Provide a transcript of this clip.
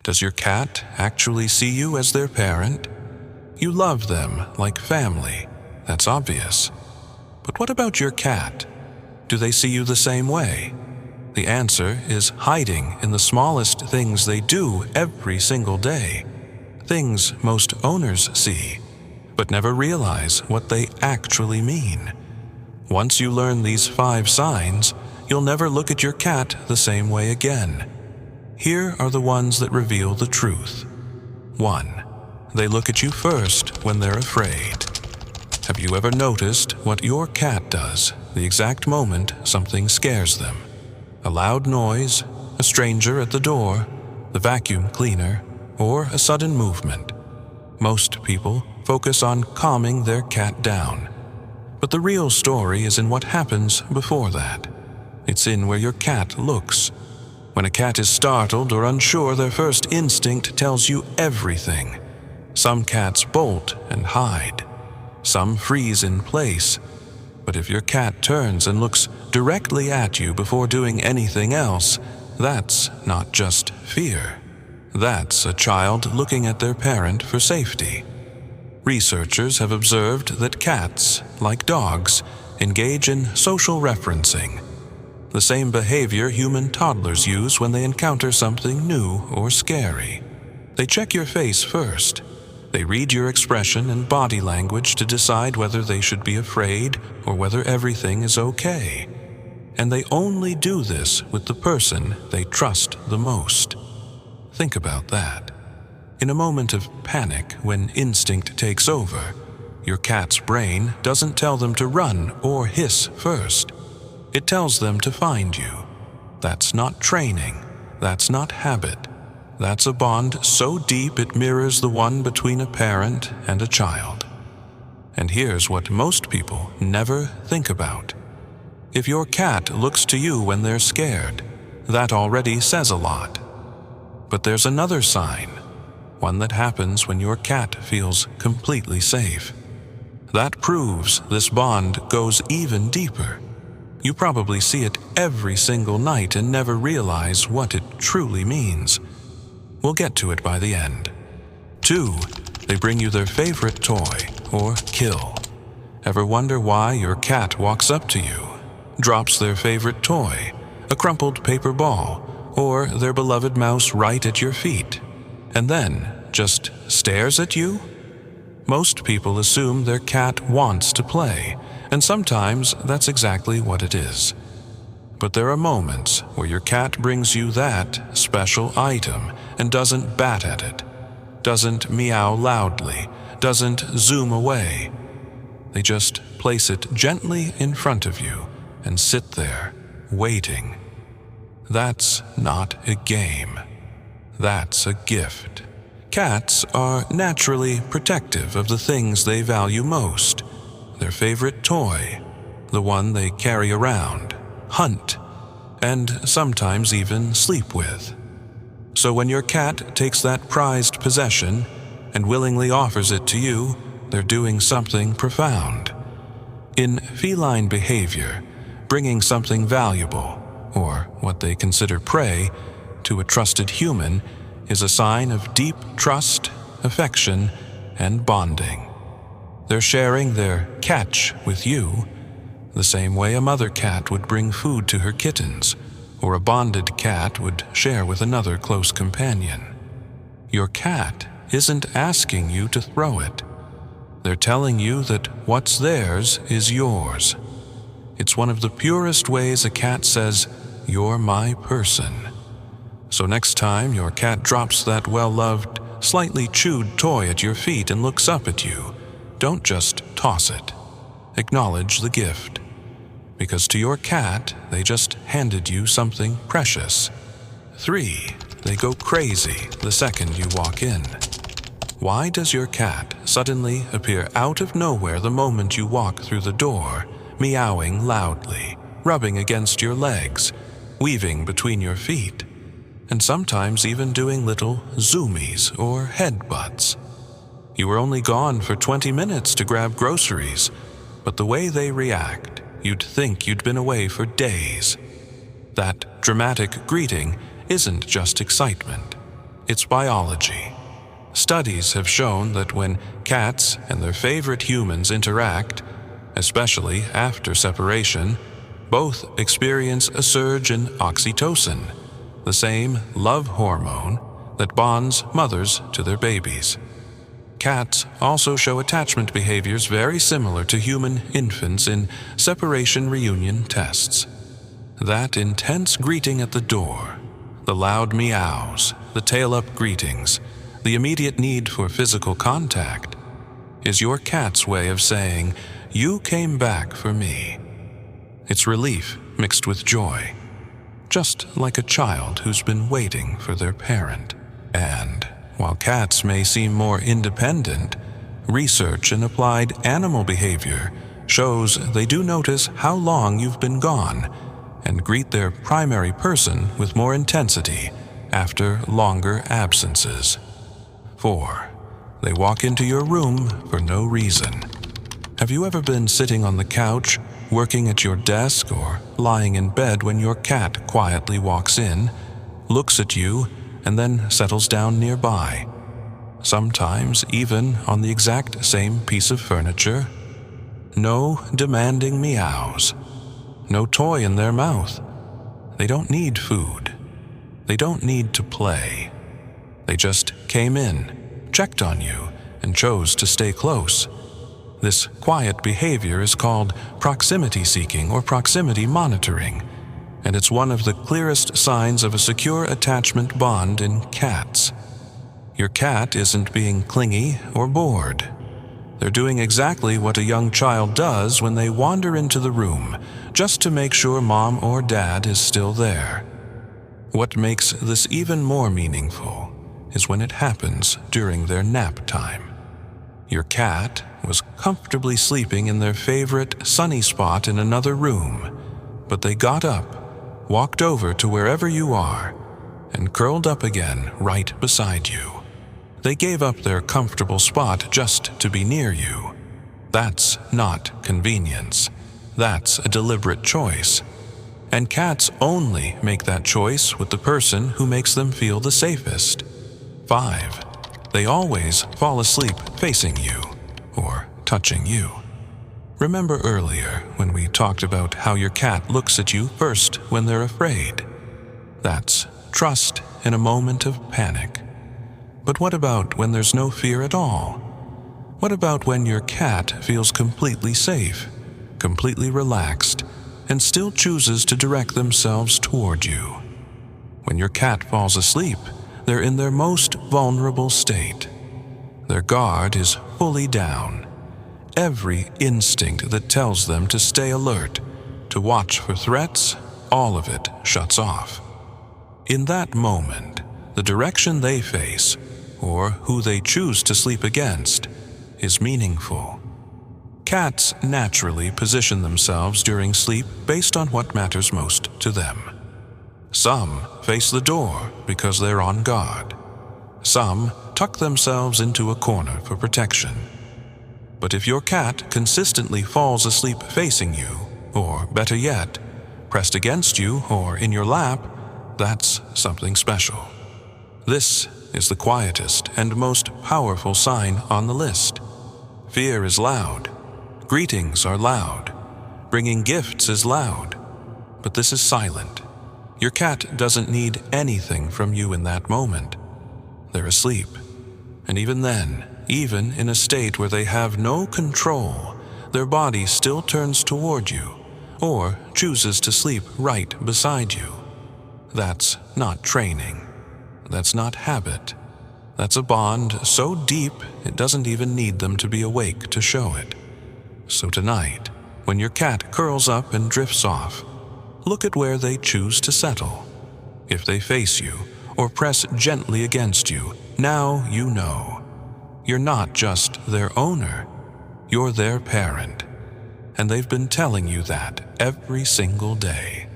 Does your cat actually see you as their parent? You love them like family, that's obvious. But what about your cat? Do they see you the same way? The answer is hiding in the smallest things they do every single day. Things most owners see, but never realize what they actually mean. Once you learn these 5 signs, you'll never look at your cat the same way again. Here are the ones that reveal the truth. 1. They look at you first when they're afraid. Have you ever noticed what your cat does the exact moment something scares them? A loud noise, a stranger at the door, the vacuum cleaner, or a sudden movement. Most people focus on calming their cat down. But the real story is in what happens before that. It's in where your cat looks. When a cat is startled or unsure, their first instinct tells you everything. Some cats bolt and hide. Some freeze in place. But if your cat turns and looks directly at you before doing anything else, that's not just fear. That's a child looking at their parent for safety. Researchers have observed that cats, like dogs, engage in social referencing, the same behavior human toddlers use when they encounter something new or scary. They check your face first. They read your expression and body language to decide whether they should be afraid or whether everything is okay. And they only do this with the person they trust the most. Think about that. In a moment of panic, when instinct takes over, your cat's brain doesn't tell them to run or hiss first. It tells them to find you. That's not training. That's not habit. That's a bond so deep it mirrors the one between a parent and a child. And here's what most people never think about. If your cat looks to you when they're scared, that already says a lot. But there's another sign, one that happens when your cat feels completely safe. That proves this bond goes even deeper. You probably see it every single night and never realize what it truly means. We'll get to it by the end. 2. They bring you their favorite toy or kill. Ever wonder why your cat walks up to you, drops their favorite toy, a crumpled paper ball, or their beloved mouse right at your feet, and then just stares at you? Most people assume their cat wants to play, and sometimes that's exactly what it is. But there are moments where your cat brings you that special item and doesn't bat at it, doesn't meow loudly, doesn't zoom away. They just place it gently in front of you and sit there, waiting. That's not a game. That's a gift. Cats are naturally protective of the things they value most. Their favorite toy, the one they carry around, hunt, and sometimes even sleep with. So when your cat takes that prized possession and willingly offers it to you, they're doing something profound. In feline behavior, bringing something valuable, or what they consider prey, to a trusted human is a sign of deep trust, affection, and bonding. They're sharing their catch with you, the same way a mother cat would bring food to her kittens, or a bonded cat would share with another close companion. Your cat isn't asking you to throw it. They're telling you that what's theirs is yours. It's one of the purest ways a cat says, "You're my person." So next time your cat drops that well-loved, slightly chewed toy at your feet and looks up at you, don't just toss it. Acknowledge the gift. Because to your cat, they just handed you something precious. 3. They go crazy the second you walk in. Why does your cat suddenly appear out of nowhere the moment you walk through the door, meowing loudly, rubbing against your legs, weaving between your feet, and sometimes even doing little zoomies or headbutts? You were only gone for 20 minutes to grab groceries, but the way they react, you'd think you'd been away for days. That dramatic greeting isn't just excitement. It's biology. Studies have shown that when cats and their favorite humans interact, especially after separation, both experience a surge in oxytocin, the same love hormone that bonds mothers to their babies. Cats also show attachment behaviors very similar to human infants in separation reunion tests. That intense greeting at the door, the loud meows, the tail-up greetings, the immediate need for physical contact, is your cat's way of saying, "You came back for me." It's relief mixed with joy, just like a child who's been waiting for their parent. And while cats may seem more independent, research in applied animal behavior shows they do notice how long you've been gone and greet their primary person with more intensity after longer absences. 4. They walk into your room for no reason. Have you ever been sitting on the couch, working at your desk, or lying in bed when your cat quietly walks in, looks at you, and then settles down nearby, sometimes even on the exact same piece of furniture? No demanding meows, no toy in their mouth. They don't need food. They don't need to play. They just came in, checked on you, and chose to stay close. This quiet behavior is called proximity seeking or proximity monitoring, and it's one of the clearest signs of a secure attachment bond in cats. Your cat isn't being clingy or bored. They're doing exactly what a young child does when they wander into the room, just to make sure mom or dad is still there. What makes this even more meaningful is when it happens during their nap time. Your cat was comfortably sleeping in their favorite sunny spot in another room, but they got up, walked over to wherever you are, and curled up again right beside you. They gave up their comfortable spot just to be near you. That's not convenience. That's a deliberate choice. And cats only make that choice with the person who makes them feel the safest. 5. They always fall asleep facing you or touching you. Remember earlier when we talked about how your cat looks at you first when they're afraid? That's trust in a moment of panic. But what about when there's no fear at all? What about when your cat feels completely safe, completely relaxed, and still chooses to direct themselves toward you? When your cat falls asleep, they're in their most vulnerable state. Their guard is fully down. Every instinct that tells them to stay alert, to watch for threats, all of it shuts off. In that moment, the direction they face, or who they choose to sleep against, is meaningful. Cats naturally position themselves during sleep based on what matters most to them. Some face the door because they're on guard. Some tuck themselves into a corner for protection. But if your cat consistently falls asleep facing you, or better yet, pressed against you or in your lap, that's something special. This is the quietest and most powerful sign on the list. Fear is loud. Greetings are loud. Bringing gifts is loud. But this is silent. Your cat doesn't need anything from you in that moment. They're asleep. And even then, even in a state where they have no control, their body still turns toward you or chooses to sleep right beside you. That's not training. That's not habit. That's a bond so deep it doesn't even need them to be awake to show it. So tonight, when your cat curls up and drifts off, look at where they choose to settle. If they face you or press gently against you, now you know. You're not just their owner, you're their parent. And they've been telling you that every single day.